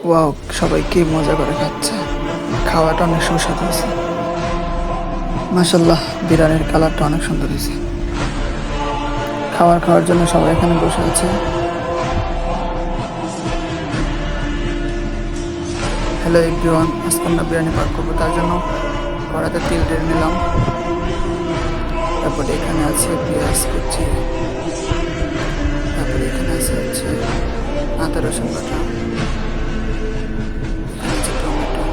Wow, সবাই কি মজা করে খাচ্ছে। খাওয়াটা অনেক সুস্বাদু হয়েছে। মাশাল্লাহ, বিরিয়ানির কালারটা অনেক সুন্দর হয়েছে। খাওয়ার জন্য সবাই এখানে বসে আছে। হ্যালো এভরিওয়ান, আজকে আমরা বিরিয়ানি পাক করবো, তার জন্য কড়াতে তেল ঢেলে নিলাম। তারপরে এখানে আছে পেঁয়াজ কুচি, তারপরে এখানে আছে আদা রসুন বাটা, এখানে আছে টমেটো,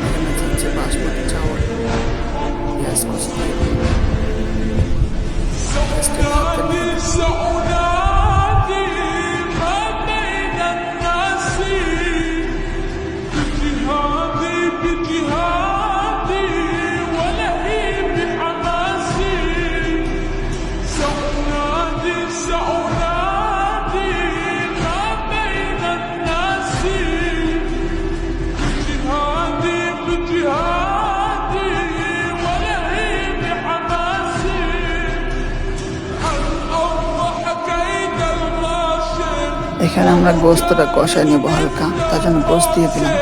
এখানে আছে বাসমতি চাউল, পেঁয়াজ কুচি দিয়ে পেঁয়াজটা হাতে নিয়ে এখানে আমরা গোস্তটা কষায় নেবো হালকা, তার জন্য গোস্ত দিয়ে দিলাম।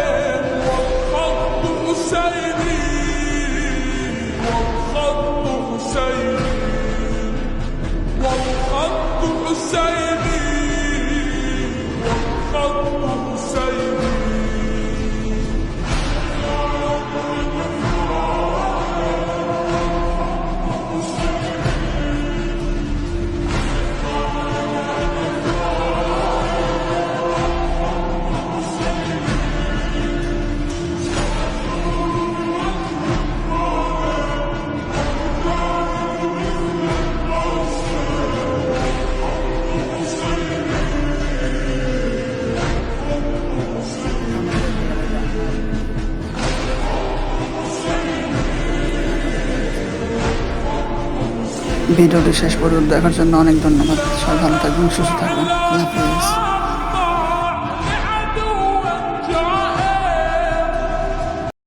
ভিডিওটি শেষ পর্যন্ত দেখার জন্য অনেক ধন্যবাদ। সবাই ভালো থাকবেন, সুস্থ থাকবেন। আল্লাহ হাফেজ।